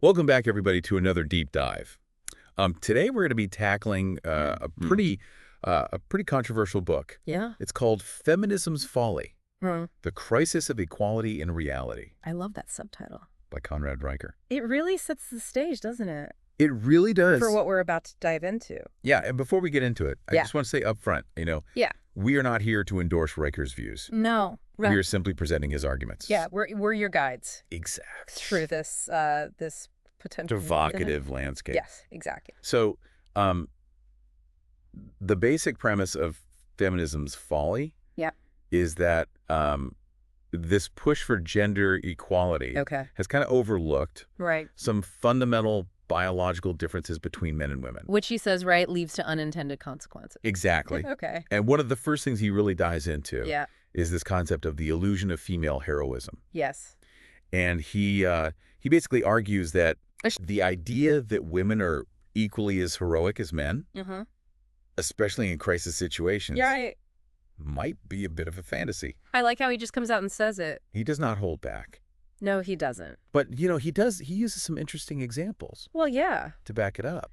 Welcome back, everybody, to another deep dive. Today we're going to be tackling a pretty controversial book. Yeah. It's called Feminism's Folly: Hmm. The Crisis of Equality in Reality I love that subtitle. by Conrad Riker. It really sets the stage, doesn't it? It really does. For what we're about to dive into. Yeah, and before we get into it, I Yeah. just want to say up front, Yeah. we are not here to endorse Riker's views. No. We are simply presenting his arguments. Yeah, we're your guides Exactly. through this this potential Evocative landscape. Yes, exactly. So, the basic premise of Feminism's Folly Yeah. is that this push for gender equality Okay. has kind of overlooked Right. some fundamental biological differences between men and women. Which he says, right, leads to unintended consequences. Exactly. Okay. And one of the first things he really dives into Yeah. is this concept of the illusion of female heroism. Yes. And he basically argues that the idea that women are equally as heroic as men, Mm-hmm. especially in crisis situations, Yeah, might be a bit of a fantasy. I like how he just comes out and says it. He does not hold back. No, he doesn't. But, he uses some interesting examples Well, yeah. to back it up.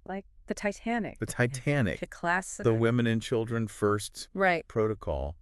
Like the Titanic. The Titanic, The classic. the women and children first Right. protocol.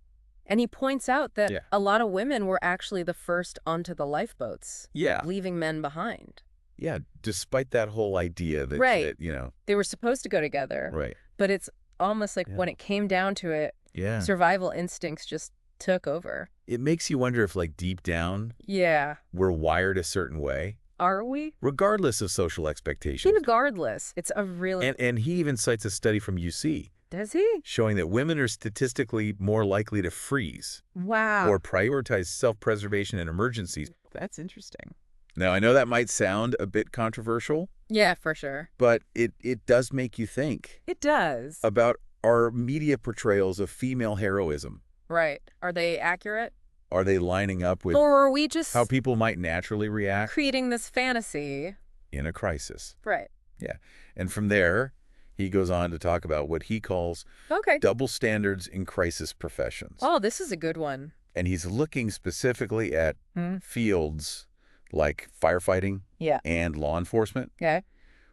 And he points out that Yeah. a lot of women were actually the first onto the lifeboats, Yeah. leaving men behind. Yeah, despite that whole idea that, Right. that, They were supposed to go together, right. but it's almost like Yeah. when it came down to it, Yeah. survival instincts just took over. It makes you wonder if, deep down, Yeah. we're wired a certain way, Are we? regardless of social expectations. Regardless, it's a real... And he even cites a study from UC Does he? showing that women are statistically more likely to freeze Wow. or prioritize self-preservation in emergencies. That's interesting. Now, I know that might sound a bit controversial, Yeah, for sure. but it does make you think It does. about our media portrayals of female heroism. Right. Are they accurate? Are they lining up with Or are we just how people might naturally react creating this fantasy? in a crisis? Right. Yeah. And from there, he goes on to talk about what he calls Okay. double standards in crisis professions. Oh, this is a good one. And he's looking specifically at fields like firefighting Yeah. and law enforcement, Okay.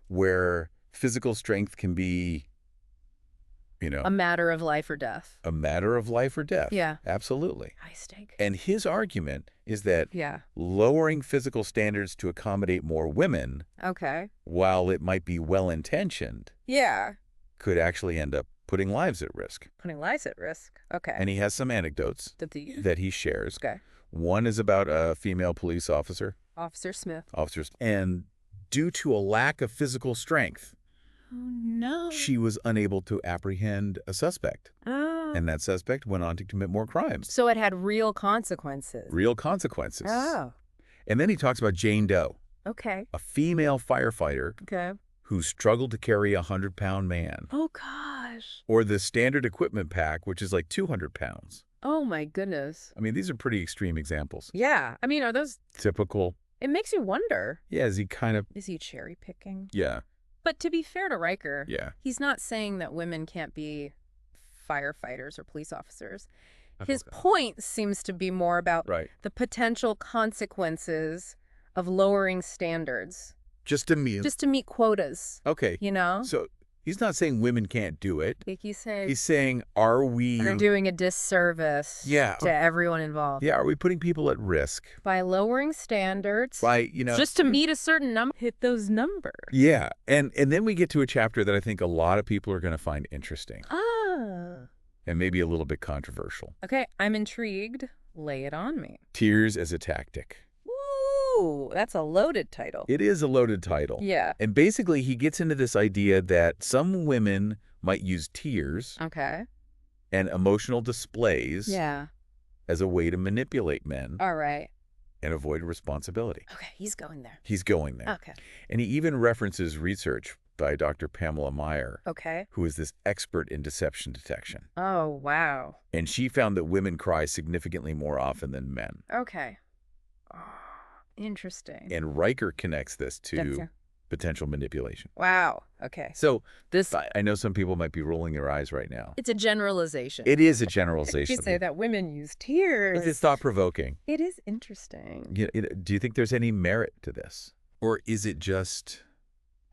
where physical strength can be, A matter of life or death. a matter of life or death. Yeah. Absolutely. High stake. And his argument is that Yeah. lowering physical standards to accommodate more women, Okay. while it might be well-intentioned, Yeah. could actually end up putting lives at risk. Putting lives at risk. Okay. And he has some anecdotes That the that he shares. Okay. One is about a female police officers, Officer Smith. and due to a lack of physical strength, Oh no. she was unable to apprehend a suspect. Oh. And that suspect went on to commit more crimes. So it had real consequences. Real consequences. Oh. And then he talks about Jane Doe, Okay. a female firefighter Okay. who struggled to carry a 100-pound man. Oh gosh. Or the standard equipment pack, which is like 200 pounds. Oh my goodness. I mean, these are pretty extreme examples. Yeah. I mean, are those... Typical. It makes you wonder. Yeah, is he kind of... Is he cherry picking? Yeah, But to be fair to Riker, yeah. he's not saying that women can't be firefighters or police officers. His point seems to be more about Right. the potential consequences of lowering standards Just to mute. just to meet quotas, Okay. you know? So he's not saying women can't do it. Like he's saying He's saying, are we... they're doing a disservice Yeah. to everyone involved. Yeah, are we putting people at risk? By lowering standards, By, just to meet a certain number, hit those numbers. Yeah, and then we get to a chapter that I think a lot of people are going to find interesting Ah. and maybe a little bit controversial. Okay, I'm intrigued. Lay it on me. Tears as a Tactic. Ooh, that's a loaded title. It is a loaded title. Yeah. And basically, he gets into this idea that some women might use tears Okay. and emotional displays Yeah. as a way to manipulate men All right. and avoid responsibility. Okay, he's going there. He's going there. Okay. And he even references research by Dr. Pamela Meyer, Okay. who is this expert in deception detection. Oh, wow. And she found that women cry significantly more often than men. Okay. Oh, interesting. And Riker connects this That's to a- potential manipulation. Wow. Okay. So This I know some people might be rolling their eyes right now. it's a generalization. It is a You generalization. say that women use tears. It's thought-provoking. It is interesting. Do you think there's any merit to this? Or is it just,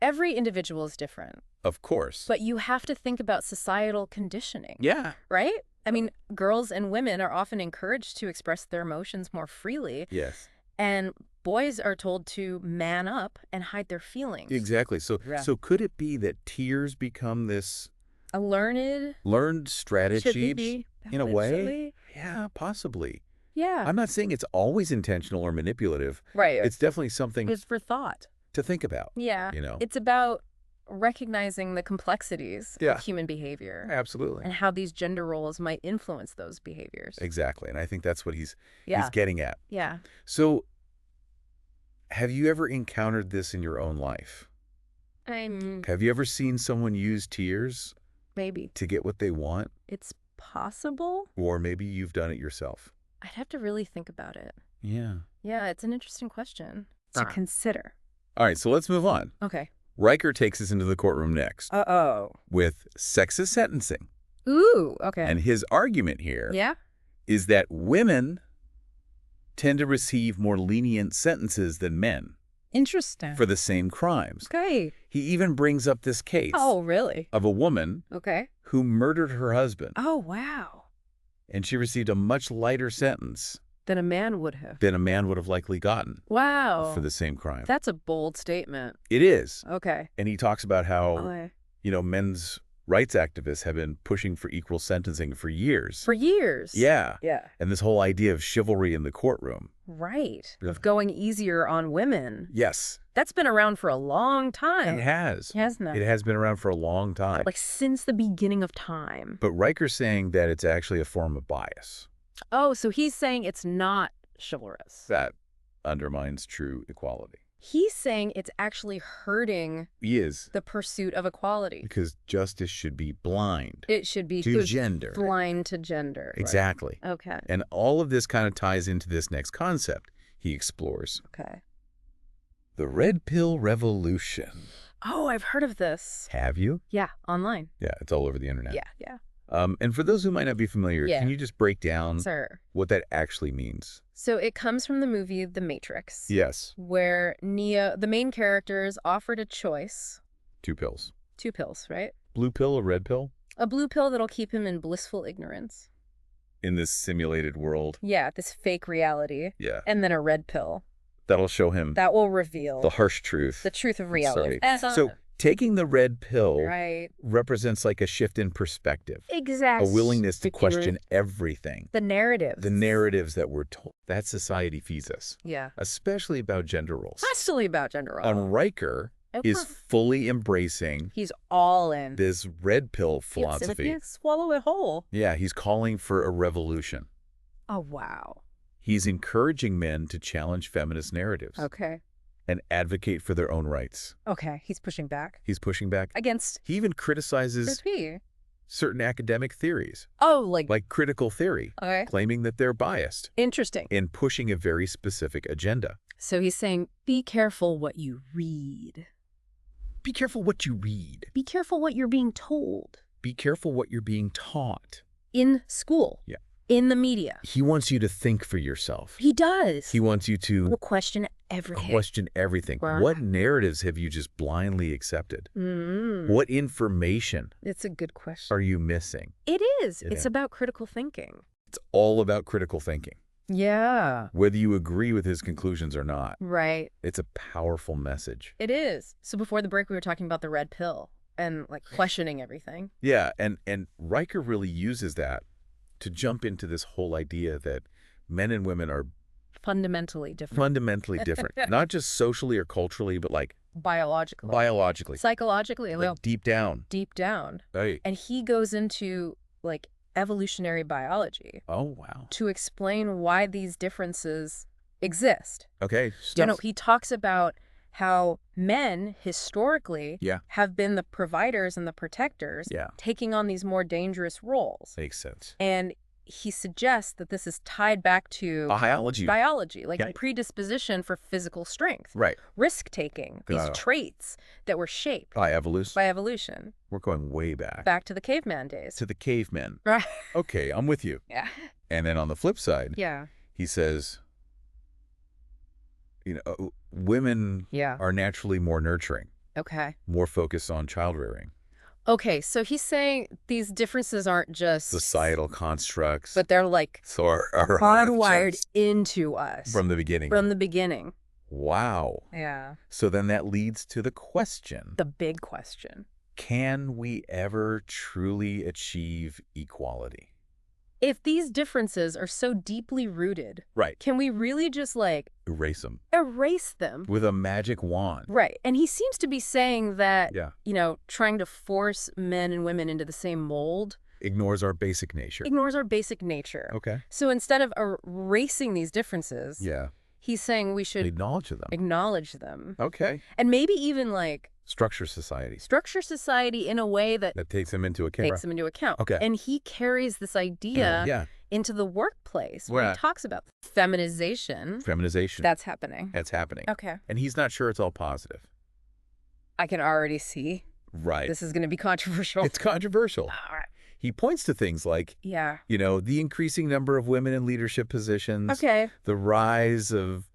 Every individual is different, of course. but you have to think about societal conditioning. Yeah. Right? I mean, girls and women are often encouraged to express their emotions more freely. Yes. And boys are told to man up and hide their feelings. Exactly. So, Yeah. so could it be that tears become this A learned strategy be, in a way? actually. Yeah, possibly. Yeah. I'm not saying it's always intentional or manipulative. Right. It's definitely something It's for thought. to think about. Yeah. You know? It's about recognizing the complexities Yeah. of human behavior Absolutely. and how these gender roles might influence those behaviors. Exactly. And I think that's what he's Yeah. getting at. Yeah. So have you ever encountered this in your own life? Have you ever seen someone use tears Maybe. to get what they want? It's possible. Or maybe you've done it yourself? I'd have to really think about it. Yeah. Yeah, it's an interesting question to consider. All right, so let's move on. Okay. Riker takes us into the courtroom next Uh-oh. with sexist sentencing. Ooh, okay. And his argument here Yeah? is that women tend to receive more lenient sentences than men Interesting. for the same crimes. Okay. He even brings up this case Oh, really? of a woman Okay. who murdered her husband, Oh, wow. and she received a much lighter sentence Than a man would have. than a man would have likely gotten Wow. for the same crime. That's a bold statement. It is. Okay. And he talks about how, Okay. men's rights activists have been pushing for equal sentencing for years. For years. Yeah. Yeah. And this whole idea of chivalry in the courtroom. Right. Yeah. Of going easier on women. Yes. That's been around for a long time. It has. Hasn't it? It has been around for a long time. Like since the beginning of time. But Riker's saying that it's actually a form of bias. Oh, so he's saying it's not chivalrous. That undermines true equality. He's saying it's actually hurting He is. the pursuit of equality. Because justice should be blind It should be to gender. blind to gender. Exactly. Right. Okay. And all of this kind of ties into this next concept he explores. Okay. The red pill revolution. Oh, I've heard of this. Have you? Yeah, online. Yeah, it's all over the internet. Yeah. And for those who might not be familiar, Yeah. can you just break down Sir. what that actually means? So it comes from the movie The Matrix. Yes. Where Neo, the main character, is offered a choice. 2 pills. 2 pills, right? Blue pill or red pill? A blue pill that'll keep him in blissful ignorance. In this simulated world. Yeah, this fake reality. Yeah. And then a red pill. That'll show him That will reveal the harsh truth. the truth of reality. Sorry. So taking the red pill Right. represents like a shift in perspective. Exactly. A willingness to question everything. The narratives. The narratives that we're told. That society feeds us. Yeah. Especially about gender roles. Constantly about gender roles. And Riker is fully embracing He's all in. this red pill He philosophy. can't swallow it whole. Yeah, he's calling for a revolution. Oh, wow. He's encouraging men to challenge feminist narratives Okay. and advocate for their own rights. Okay. He's pushing back. He's pushing back. Against He even criticizes P. certain academic theories, Oh, like critical theory, okay. claiming that they're biased Interesting. and pushing a very specific agenda. So he's saying, be careful what you read. Be careful what you read. Be careful what you're being told. Be careful what you're being taught. In school. Yeah. In the media. He wants you to think for yourself. He does. He wants you to will question everything. question everything. Right. What narratives have you just blindly accepted? What information It's a good question. are you missing? It is. It It's is. about critical thinking. It's all about critical thinking. Yeah. Whether you agree with his conclusions or not, Right. it's a powerful message. It is. So before the break, we were talking about the red pill and like questioning everything. Yeah, and Riker really uses that to jump into this whole idea that men and women are Fundamentally different. fundamentally different. Not just socially or culturally, but like Biologically. biologically. Psychologically. Like deep down. Deep down. Hey. And he goes into like evolutionary biology Oh, wow. to explain why these differences exist. Okay. He talks about how men historically Yeah. have been the providers and the protectors, Yeah. taking on these more dangerous roles. Makes sense. And he suggests that this is tied back to Biology. like Yeah. a predisposition for physical strength, Right. risk-taking, these traits that were shaped By evolution. by evolution, We're going way back. back to the caveman days. To the cavemen. Right. Okay, I'm with you. Yeah. And then on the flip side, Yeah. he says, women Yeah. are naturally more nurturing, Okay. more focused on child rearing. Okay, so he's saying these differences aren't just Societal constructs. but they're like So are hardwired into us from the beginning. From the beginning. Wow. Yeah. So then that leads to the question. The big question. Can we ever truly achieve equality? If these differences are so deeply rooted, Right. can we really just like Erase them. erase them? With a magic wand. Right. And he seems to be saying that, Yeah. Trying to force men and women into the same mold Ignores our basic nature. ignores our basic nature. Okay. So instead of erasing these differences, Yeah. he's saying we should Acknowledge them. acknowledge them. Okay. And maybe even like Structure society. structure society in a way that takes them into account. takes them into account. Okay. And he carries this idea Yeah. into the workplace where Yeah. he talks about feminization. Feminization. That's happening. That's happening. Okay. And he's not sure it's all positive. I can already see Right. this is going to be controversial. It's controversial. All right. He points to things like, Yeah. the increasing number of women in leadership positions. Okay. The rise of,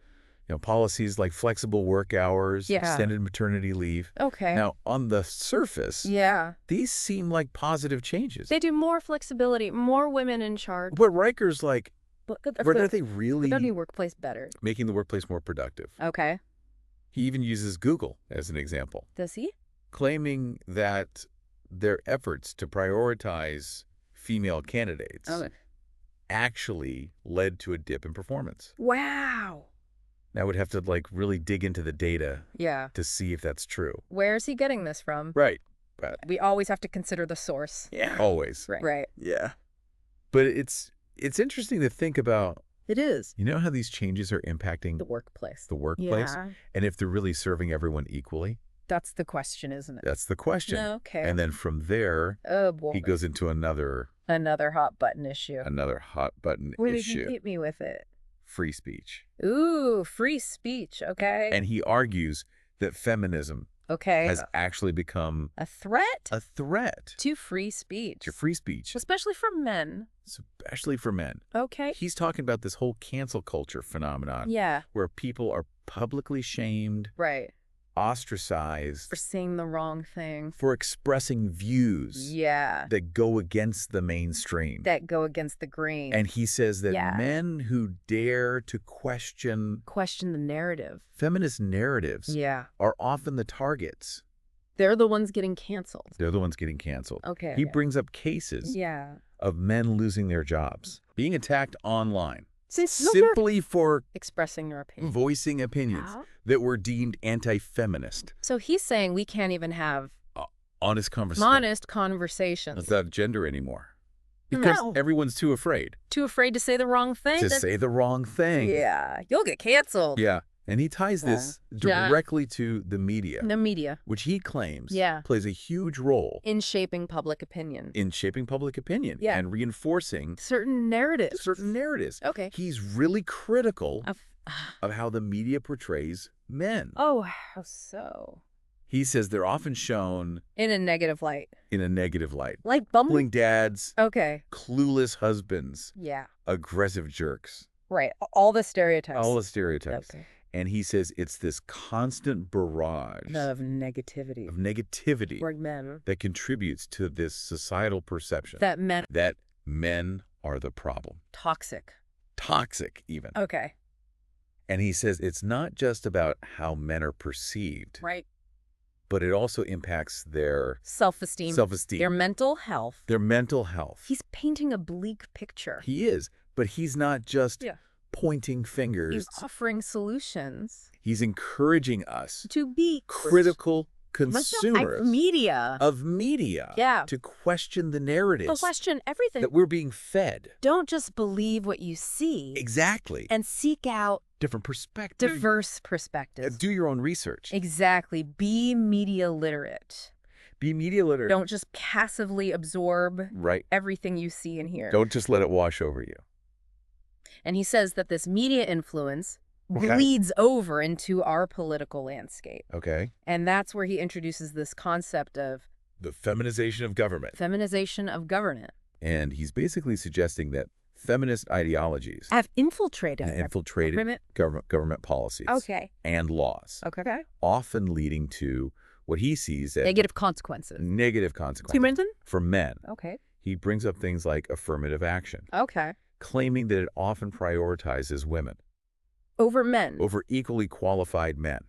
policies like flexible work hours, Yeah. extended maternity leave. Okay. Now, on the surface, Yeah. these seem like positive changes. They do more flexibility, more women in charge. But Riker's like, But are they really the workplace better? making the workplace more productive? Okay. He even uses Google as an example, Does he? claiming that their efforts to prioritize female candidates actually led to a dip in performance. Wow. Now, we'd have to really dig into the data Yeah. to see if that's true. Where is he getting this from? Right. But We always have to consider the source. yeah, always. Right. Yeah. But it's interesting to think about, It is. how these changes are impacting The workplace. the workplace Yeah. and if they're really serving everyone equally. That's the question, isn't it? That's the question. Okay. And then from there, Oh, boy. he goes into another hot button issue. hot button Will you issue. hit me with it? Free speech. Ooh, free speech. Okay. And he argues that feminism Okay. has actually become A threat a threat to free speech. to free speech, Especially for men. especially for men. Okay. He's talking about this whole cancel culture phenomenon Yeah. where people are publicly shamed, Right. ostracized For saying the wrong thing. for expressing views Yeah. that go against the mainstream. That go against the grain. And he says that Yeah. men who dare to question question the narrative. feminist narratives Yeah. are often the targets. They're the ones getting canceled. They're the ones getting canceled. Okay. He brings up cases Yeah. of men losing their jobs, being attacked online, Since simply for expressing your opinion. voicing opinions Yeah. that were deemed anti-feminist. So he's saying we can't even have Honest conversation. honest conversations. Without gender anymore. Because No. everyone's too afraid Too afraid to say the wrong thing? to say the wrong thing. Yeah. You'll get canceled. Yeah. And he ties this Yeah. directly to the media, The media. which he claims Yeah. plays a huge role In shaping public opinion. in shaping public opinion Yeah. and reinforcing Certain narratives. certain narratives. Okay. He's really critical Of- of how the media portrays men. Oh, how so? He says they're often shown In a negative light. in a negative light. Like Bumbling dads, Okay. clueless husbands, Yeah. aggressive jerks. Right. All the stereotypes. All the stereotypes. Okay. And he says it's this constant barrage Of negativity. of negativity Toward men. that contributes to this societal perception That men that men are the problem. toxic. Toxic, even. Okay. And he says it's not just about how men are perceived, Right. but it also impacts their Self-esteem. self-esteem, Their mental health. their mental health. He's painting a bleak picture. He is, but he's not just Yeah. pointing fingers. He's offering solutions He's encouraging us, to be critical consumers media. of media, Yeah. to question the narratives Question everything. that we're being fed. Don't just believe what you see. Exactly. And seek out Different perspectives. diverse perspectives. Do your own research. Exactly. Be media literate. Be media literate. Don't just passively absorb Right. everything you see and hear. Don't just let it wash over you. And he says that this media influence Okay. bleeds over into our political landscape. Okay. And that's where he introduces this concept of The feminization of government. feminization of government. And he's basically suggesting that feminist ideologies have infiltrated government policies and laws, often leading to what he sees as negative consequences. For men. He brings up things like affirmative action, claiming that it often prioritizes women over men, over equally qualified men.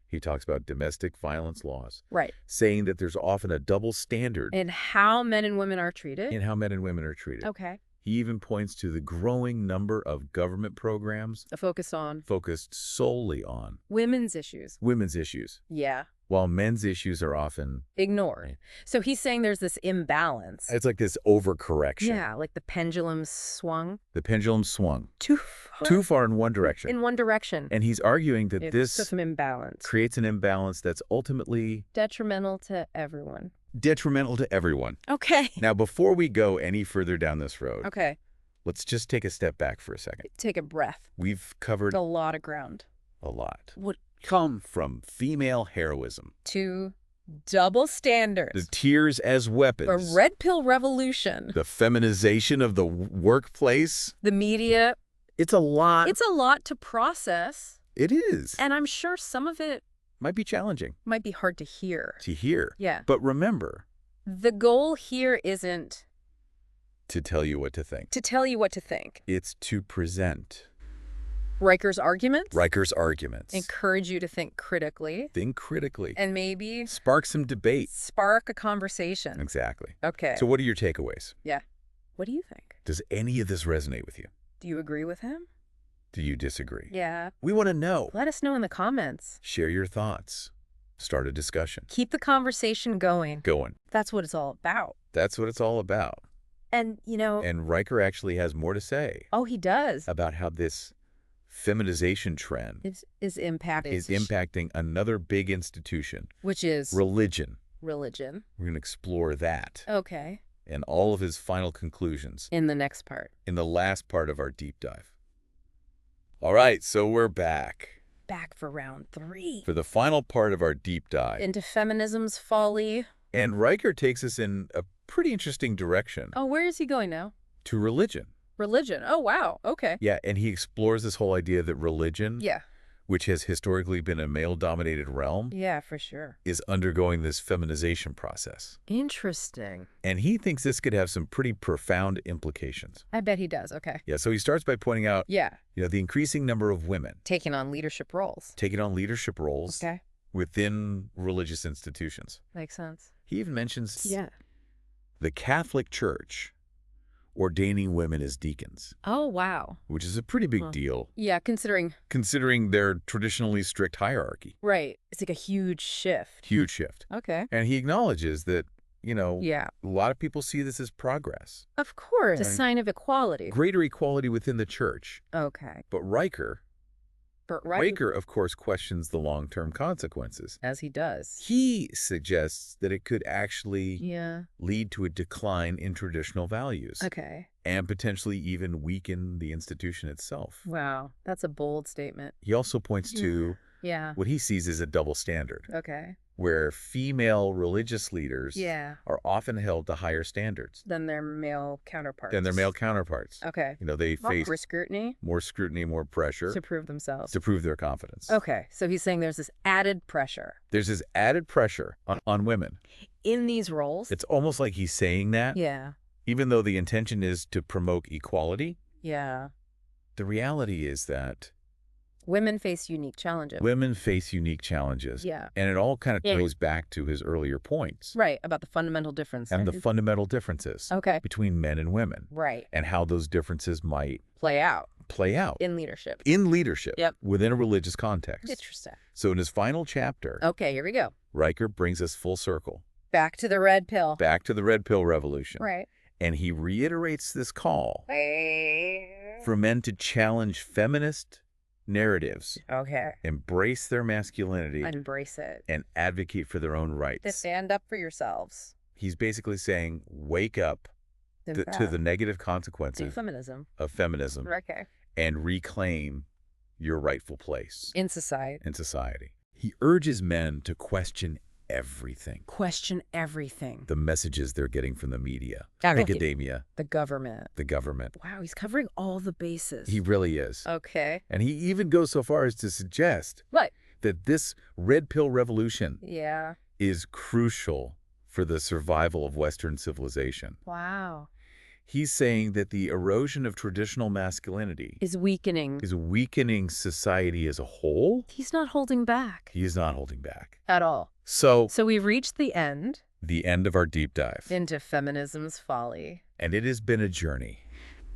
He talks about domestic violence laws, saying that there's often a double standard in how men and women are treated. He even points to the growing number of government programs focused solely on women's issues. While men's issues are often ignored. So he's saying there's this imbalance. It's like this overcorrection. Yeah, like the pendulum swung. Too far in one direction. And he's arguing that this creates an imbalance that's ultimately detrimental to everyone. Okay. Now, before we go any further down this road, let's just take a step back for a second. Take a breath. We've covered a lot of ground. What come from female heroism to double standards, the tears as weapons, the red pill revolution, the feminization of the workplace, the media. It's a lot. It's a lot to process. It is. And I'm sure some of it might be challenging. Might be hard to hear. Yeah. But remember, the goal here isn't to tell you what to think. It's to present Riker's arguments. Encourage you to think critically. And maybe spark some debate. Spark a conversation. Exactly. Okay. So what are your takeaways? Yeah. What do you think? Does any of this resonate with you? Do you agree with him? Do you disagree? Yeah. We want to know. Let us know in the comments. Share your thoughts. Start a discussion. Keep the conversation going. That's what it's all about. And, And Riker actually has more to say. Oh, he does. About how this feminization trend is impacting another big institution. Which is? Religion. We're going to explore that. Okay. And all of his final conclusions. In the next part. In the last part of our deep dive. All right, so we're back. Back for round 3. For the final part of our deep dive. Into feminism's folly. And Riker takes us in a pretty interesting direction. Oh, where is he going now? To religion. Oh, wow. Okay. Yeah, and he explores this whole idea that religion, which has historically been a male-dominated realm, yeah, for sure, is undergoing this feminization process. Interesting. And he thinks this could have some pretty profound implications. I bet he does. Okay. Yeah, so he starts by pointing out, the increasing number of women taking on leadership roles. Within religious institutions. Makes sense. He even mentions the Catholic Church ordaining women as deacons. Oh, wow. Which is a pretty big deal. Yeah, considering their traditionally strict hierarchy. Right. It's like a huge shift. Okay. And he acknowledges that, a lot of people see this as progress. Of course. It's a sign of equality. Greater equality within the church. Okay. But Riker, of course, questions the long-term consequences. As he does. He suggests that it could actually lead to a decline in traditional values. Okay. And potentially even weaken the institution itself. Wow. That's a bold statement. He also points to what he sees as a double standard. Okay. Where female religious leaders are often held to higher standards than their male counterparts. Okay. They face more scrutiny, more pressure to prove themselves, to prove their confidence. Okay. So he's saying there's this added pressure. On women. In these roles. It's almost like he's saying that. Yeah. Even though the intention is to promote equality. Yeah. The reality is that women face unique challenges. Yeah. And it all kind of goes back to his earlier points. Right, about the fundamental difference. And the fundamental differences between men and women. Right. And how those differences might play out. In leadership. Yep. Within a religious context. Interesting. So in his final chapter. Okay, here we go. Riker brings us full circle. Back to the red pill. Back to the red pill revolution. Right. And he reiterates this call for men to challenge feminist narratives. Okay. Embrace their masculinity. Embrace it. And advocate for their own rights. To stand up for yourselves. He's basically saying, wake up to the negative consequences of feminism. Okay. And reclaim your rightful place. In society. He urges men to question everything. Question everything. The messages they're getting from the media, Everything. academia, The government. the government. Wow, he's covering all the bases. He really is. Okay. And he even goes so far as to suggest that this red pill revolution is crucial for the survival of Western civilization. Wow. He's saying that the erosion of traditional masculinity is weakening society as a whole. He's not holding back. He's not holding back. At all. So we've reached the end. The end of our deep dive. Into feminism's folly. And it has been a journey.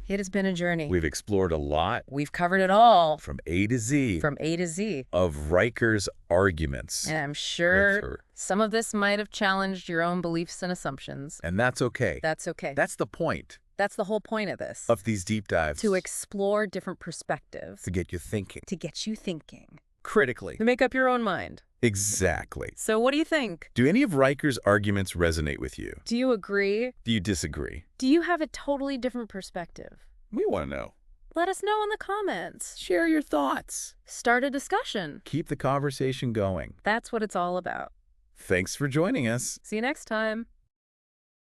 It has been a journey. We've explored a lot. We've covered it all. From A to Z. Of Riker's arguments. And I'm sure some of this might have challenged your own beliefs and assumptions. And that's okay. That's okay. That's the point. That's the whole point of this. Of these deep dives. To explore different perspectives. To get you thinking. Critically. To make up your own mind. Exactly. So what do you think? Do any of Riker's arguments resonate with you? Do you agree? Do you disagree? Do you have a totally different perspective? We want to know. Let us know in the comments. Share your thoughts. Start a discussion. Keep the conversation going. That's what it's all about. Thanks for joining us. See you next time.